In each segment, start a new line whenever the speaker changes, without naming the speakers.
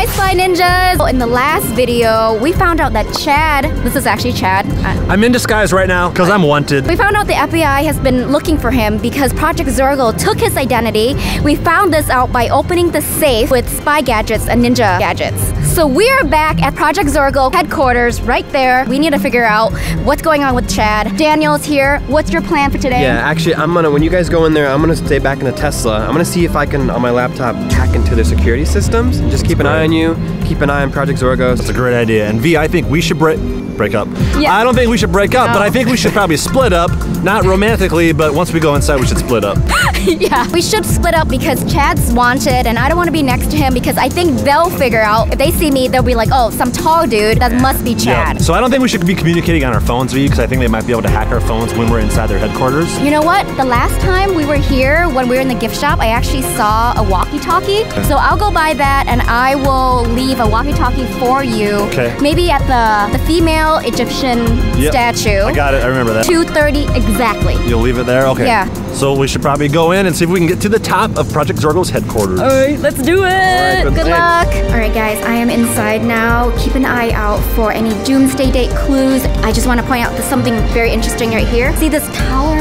Hi, Spy Ninjas! In the last video, we found out that Chad, this is actually Chad.
I'm in disguise right now because I'm wanted.
We found out the FBI has been looking for him because Project Zorgo took his identity. We found this out by opening the safe with spy gadgets and ninja gadgets. So we are back at Project Zorgo headquarters right there. We need to figure out what's going on with Chad. Daniel's here. What's your plan for today?
Yeah, actually, when you guys go in there, I'm gonna stay back in the Tesla. I'm gonna see if I can, on my laptop, hack into their security systems and just keep an eye on you, keep an eye on Project Zorgo.
That's a great idea. And V, I think we should break up.
Yeah.
I don't think we should break up, but I think we should probably split up. Not romantically, but once we go inside, we should split up.
Yeah, we should split up because Chad's wanted and I don't want to be next to him because I think they'll figure out, if they see me, they'll be like, oh, some tall dude, that must be Chad.
Yeah. So I don't think we should be communicating on our phones, V, because I think they might be able to hack our phones when we're inside their headquarters.
You know what? The last time we were here, when we were in the gift shop, I actually saw a walkie-talkie. Okay. So I'll go buy that and I will leave a walkie-talkie for you.
Okay.
Maybe at the female Egyptian statue.
I got it, I remember that.
2:30 exactly.
You'll leave it there? Okay.
Yeah.
So we should probably go in and see if we can get to the top of Project Zorgo's headquarters.
All right, let's do it. Good luck. All right, guys, I am inside now. Keep an eye out for any Doomsday date clues. I just want to point out there's something very interesting right here. See this tower?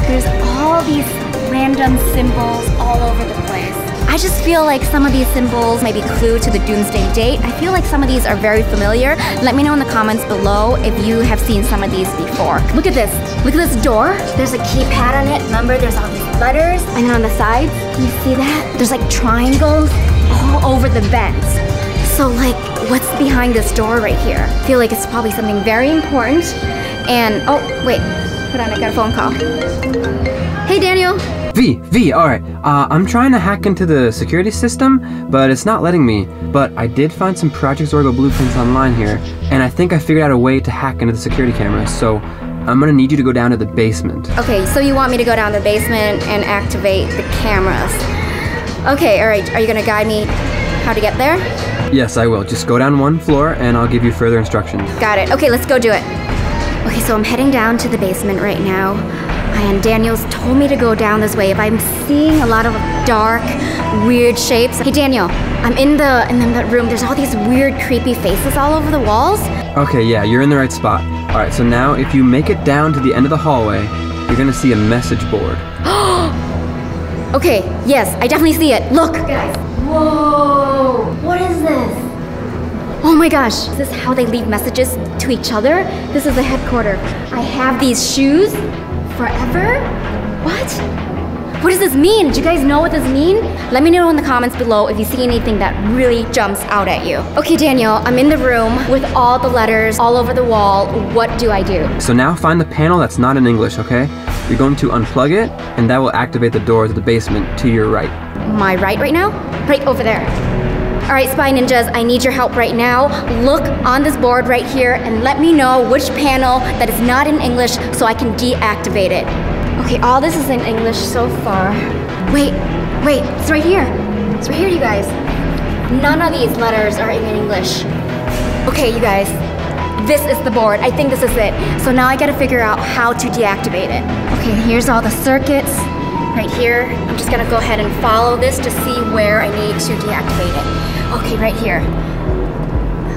There's all these random symbols all over the place. I just feel like some of these symbols may be clue to the Doomsday date. I feel like some of these are very familiar. Let me know in the comments below if you have seen some of these before. Look at this. Look at this door. There's a keypad on it. Remember, there's all these letters. And then on the sides, can you see that? There's like triangles all over the vents. So like, what's behind this door right here? I feel like it's probably something very important. And, oh, wait. Hold on, I got a phone call. Hey, Daniel.
V, alright. I'm trying to hack into the security system, but it's not letting me. But I did find some Project Zorgo blueprints online here, and I think I figured out a way to hack into the security cameras, so I'm gonna need you to go down to the basement.
Okay, so you want me to go down to the basement and activate the cameras. Okay, alright, are you gonna guide me how to get there?
Yes, I will. Just go down one floor, and I'll give you further instructions.
Got it. Okay, let's go do it. Okay, so I'm heading down to the basement right now. And Daniel's told me to go down this way. If I'm seeing a lot of dark, weird shapes. Hey Daniel, I'm in the room. There's all these weird, creepy faces all over the walls.
Okay, yeah, you're in the right spot. Alright, so now if you make it down to the end of the hallway, you're gonna see a message board.
Okay, yes, I definitely see it. Look, guys. Whoa, what is this? Oh my gosh, is this how they leave messages to each other? This is the headquarters. I have these shoes forever? What? What does this mean? Do you guys know what this means? Let me know in the comments below if you see anything that really jumps out at you. Okay, Daniel, I'm in the room with all the letters all over the wall. What do I do?
So now find the panel that's not in English, okay? You're going to unplug it, and that will activate the door to the basement to your right.
My right now? Right over there. All right, Spy Ninjas, I need your help right now. Look on this board right here and let me know which panel that is not in English so I can deactivate it. Okay, all this is in English so far. Wait, it's right here. It's right here, you guys. None of these letters are in English. Okay, you guys, this is the board. I think this is it. So now I gotta figure out how to deactivate it. Okay, here's all the circuits. Right here, I'm just gonna go ahead and follow this to see where I need to deactivate it. Okay, right here.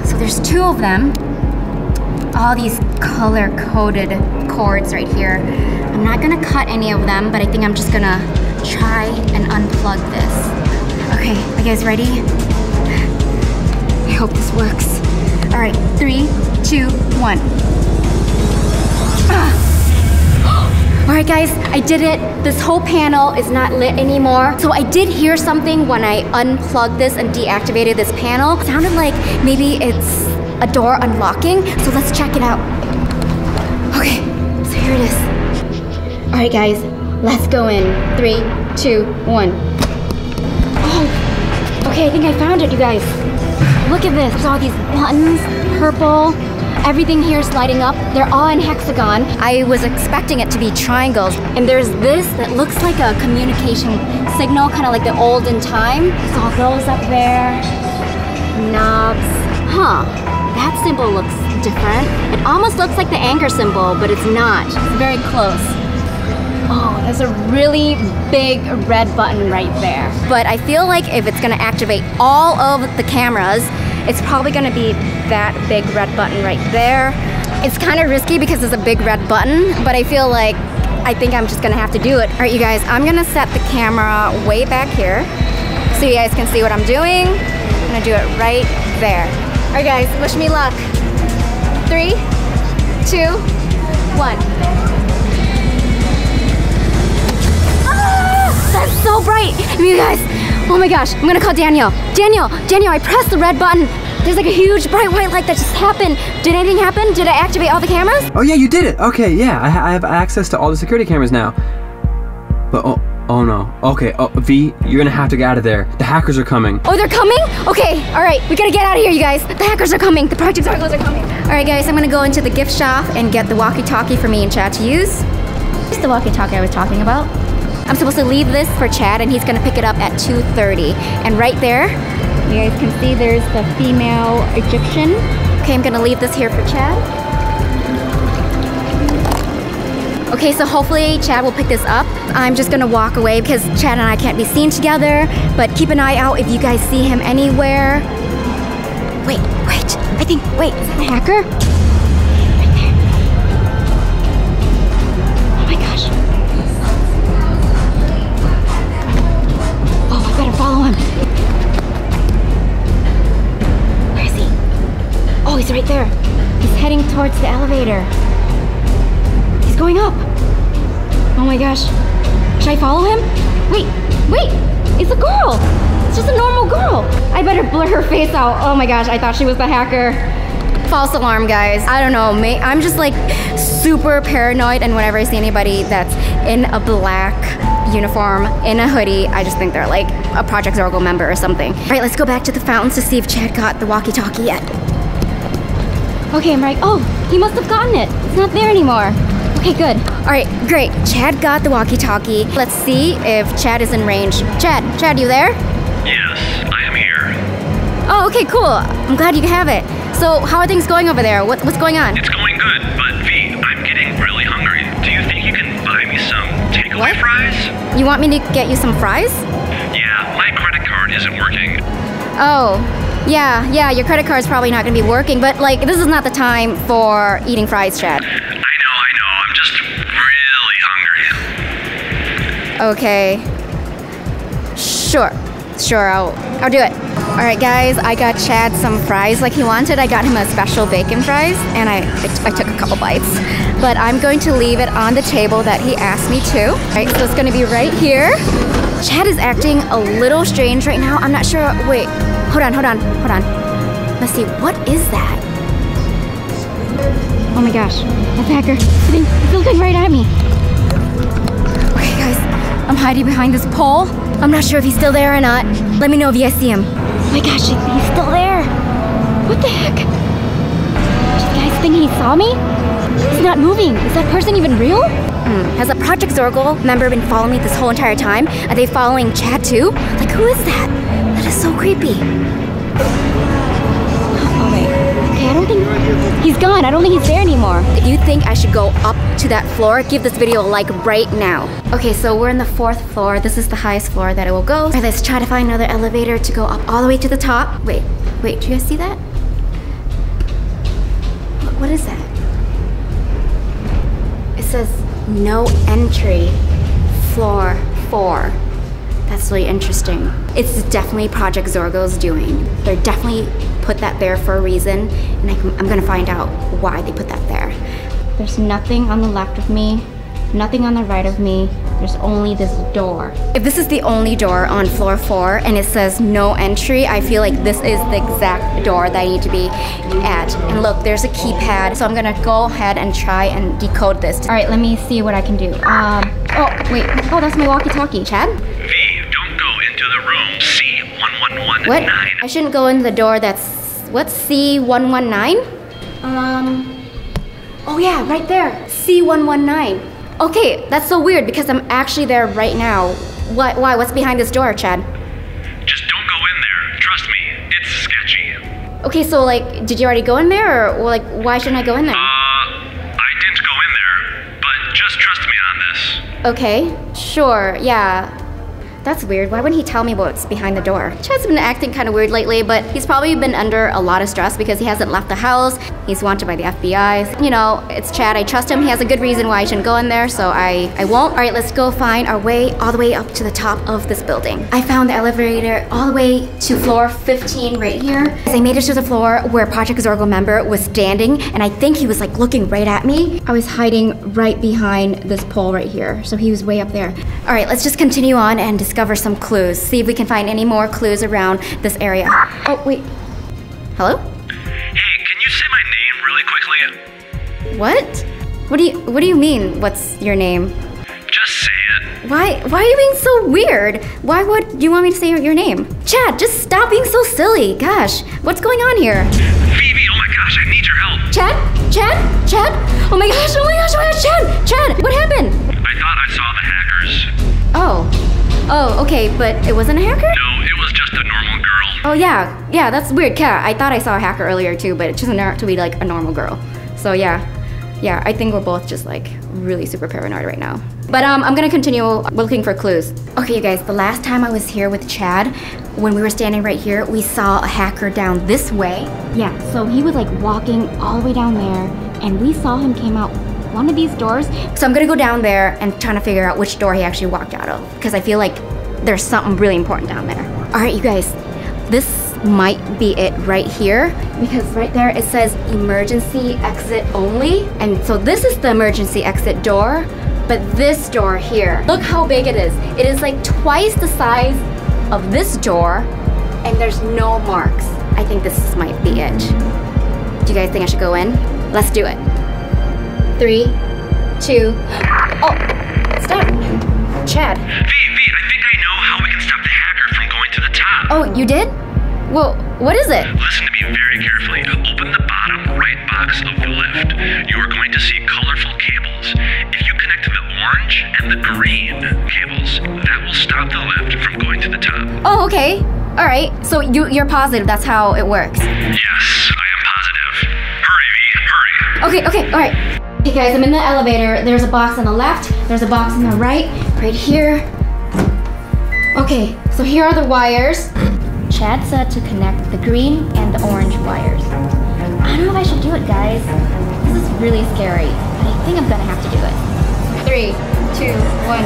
So there's two of them. All these color-coded cords right here. I'm not gonna cut any of them, but I think I'm just gonna try and unplug this. Okay, are you guys ready? I hope this works. All right, 3, 2, 1. Alright guys, I did it. This whole panel is not lit anymore. So I did hear something when I unplugged this and deactivated this panel. It sounded like maybe it's a door unlocking. So let's check it out. Okay, so here it is. Alright guys, let's go in. 3, 2, 1. Oh, okay, I think I found it, you guys. Look at this. There's all these buttons, purple. Everything here is lighting up. They're all in hexagon. I was expecting it to be triangles. And there's this that looks like a communication signal, kind of like the olden time. There's all those up there. Knobs. Huh, that symbol looks different. It almost looks like the anchor symbol, but it's not. It's very close. Oh, there's a really big red button right there. But I feel like if it's gonna activate all of the cameras, it's probably gonna be that big red button right there. It's kind of risky because it's a big red button, but I feel like I think I'm just gonna have to do it. All right, you guys, I'm gonna set the camera way back here so you guys can see what I'm doing. I'm gonna do it right there. All right, guys, wish me luck. 3, 2, 1. That's so bright! You guys, oh my gosh, I'm gonna call Daniel. Daniel, I pressed the red button. There's like a huge bright white light that just happened. Did anything happen? Did I activate all the cameras?
Oh yeah, you did it. Okay, yeah, I have access to all the security cameras now. But oh no. Okay, V, you're gonna have to get out of there. The hackers are coming.
Oh, they're coming? Okay, all right, we gotta get out of here, you guys. The hackers are coming. The Project Zorgos are coming. All right, guys, I'm gonna go into the gift shop and get the walkie-talkie for me and Chad to use. Here's the walkie-talkie I was talking about. I'm supposed to leave this for Chad, and he's gonna pick it up at 2:30. And right there, you guys can see there's the female Egyptian. Okay, I'm gonna leave this here for Chad. Okay, so hopefully Chad will pick this up. I'm just gonna walk away because Chad and I can't be seen together, but keep an eye out if you guys see him anywhere. Wait, wait, is that a hacker? Right there. Oh my gosh. Oh, I better follow him. Where is he? Oh, he's right there. He's heading towards the elevator. He's going up. Oh my gosh. Should I follow him? Wait, it's a girl. It's just a normal girl. I better blur her face out. Oh my gosh, I thought she was the hacker. False alarm, guys. I don't know, I'm just like super paranoid, and whenever I see anybody that's in a black uniform, in a hoodie, I just think they're like a Project Zorgo member or something. All right, let's go back to the fountains to see if Chad got the walkie-talkie yet. Okay, I'm right. Oh, he must have gotten it. It's not there anymore. Okay, good. All right, great. Chad got the walkie-talkie. Let's see if Chad is in range. Chad, you there?
Yes, I am here.
Oh, okay, cool. I'm glad you have it. So, how are things going over there? What's going on?
It's going good, but V, I'm getting really hungry. Do you think you can buy me some takeaway fries?
You want me to get you some fries?
Yeah, my credit card isn't working.
Oh, yeah, your credit card's probably not gonna be working, but like, this is not the time for eating fries, Chad.
I know. I'm just really hungry.
Okay. Sure, I'll do it. All right, guys, I got Chad some fries like he wanted. I got him a special bacon fries, and I took a couple bites. But I'm going to leave it on the table that he asked me to. All right, so it's gonna be right here. Chad is acting a little strange right now. I'm not sure, wait, hold on. Let's see, what is that? Oh my gosh, that's a hacker. He's looking right at me. Okay, guys, I'm hiding behind this pole. I'm not sure if he's still there or not. Let me know if you guys see him. Oh my gosh, he's still there. What the heck? Do you guys think he saw me? He's not moving. Is that person even real? Has a Project Zorgo member been following me this whole entire time? Are they following Chad too? Like, who is that? That is so creepy. Oh wait, okay, I don't think, he's gone. I don't think he's there anymore. If you think I should go up to that floor, give this video a like right now. Okay, so we're in the 4th floor. This is the highest floor that it will go. All right, let's try to find another elevator to go up all the way to the top. Wait, do you guys see that? What is that? It says no entry, floor 4. That's really interesting. It's definitely Project Zorgo's doing. They're definitely put that there for a reason, and I'm gonna find out why they put that there. There's nothing on the left of me, nothing on the right of me. There's only this door. If this is the only door on floor 4 and it says no entry, I feel like this is the exact door that I need to be at. And look, there's a keypad, so I'm gonna go ahead and try and decode this. All right, let me see what I can do. Oh, wait, that's my walkie-talkie. Chad?
V, don't go into the room C1119.
What? I shouldn't go into the door that's, what's C119? Oh yeah, right there, C119. Okay, that's so weird because I'm actually there right now. Why, what's behind this door, Chad?
Just don't go in there, trust me, it's sketchy.
Okay, so like, did you already go in there, or like, why shouldn't I go in there?
I didn't go in there, but just trust me on this.
Okay, sure, yeah. That's weird. Why wouldn't he tell me what's behind the door? Chad's been acting kind of weird lately, but he's probably been under a lot of stress because he hasn't left the house. He's wanted by the FBI. You know, it's Chad. I trust him. He has a good reason why I shouldn't go in there, so I won't. All right, let's go find our way all the way up to the top of this building. I found the elevator all the way to floor 15 right here. I made it to the floor where Project Zorgo member was standing, and I think he was like looking right at me. I was hiding right behind this pole right here, so he was way up there. All right, let's just continue on and discover some clues. See if we can find any more clues around this area. Oh, wait. Hello?
Hey, can you say my name really quickly?
What? What do you mean, what's your name?
Just say it.
Why are you being so weird? Why would you want me to say your name? Chad, just stop being so silly. Gosh, what's going on here?
Phoebe, oh my gosh, I need your help.
Chad? Oh my gosh, Chad, what happened?
I thought I saw the hackers.
Oh, okay, but it wasn't a hacker?
No, it was just a normal girl.
Oh yeah, that's weird. Yeah, I thought I saw a hacker earlier too, but it turned out to be like a normal girl. So yeah, I think we're both just like really super paranoid right now. But I'm gonna continue looking for clues. Okay, you guys, the last time I was here with Chad, when we were standing right here, we saw a hacker down this way. Yeah, so he was like walking all the way down there, and we saw him came out one of these doors. So I'm gonna go down there and trying to figure out which door he actually walked out of, because I feel like there's something really important down there. All right, you guys, this might be it right here, because right there it says emergency exit only. And so this is the emergency exit door, but this door here, look how big it is. It is like twice the size of this door, and there's no marks. I think this might be it. Do you guys think I should go in? Let's do it. 3, 2, oh, stop. Chad.
V, I think I know how we can stop the hacker from going to the top.
Oh, you did? Well, what is it?
Listen to me very carefully. Open the bottom right box of the lift. You are going to see colorful cables. If you connect to the orange and the green cables, that will stop the lift from going to the top.
Oh, okay. All right. So you're positive that's how it works?
Yes, I am positive. Hurry, V, hurry.
Okay, all right. Hey guys, I'm in the elevator. There's a box on the left. There's a box on the right here. Okay, so here are the wires. Chad said to connect the green and the orange wires. I don't know if I should do it, guys. This is really scary, but I think I'm gonna have to do it. 3, 2, 1.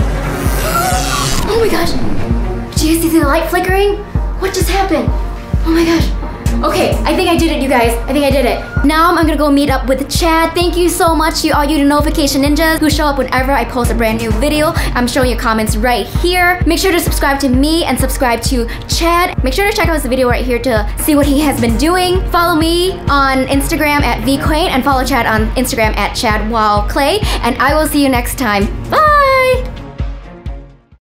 Oh my gosh! Did you guys see the light flickering? What just happened? Oh my gosh. Okay, I think I did it, you guys. I think I did it. Now I'm gonna go meet up with Chad. Thank you so much to all you notification ninjas who show up whenever I post a brand new video. I'm showing you comments right here. Make sure to subscribe to me and subscribe to Chad. Make sure to check out this video right here to see what he has been doing. Follow me on Instagram at Qwaint and follow Chad on Instagram at ChadWowClay. And I will see you next time. Bye!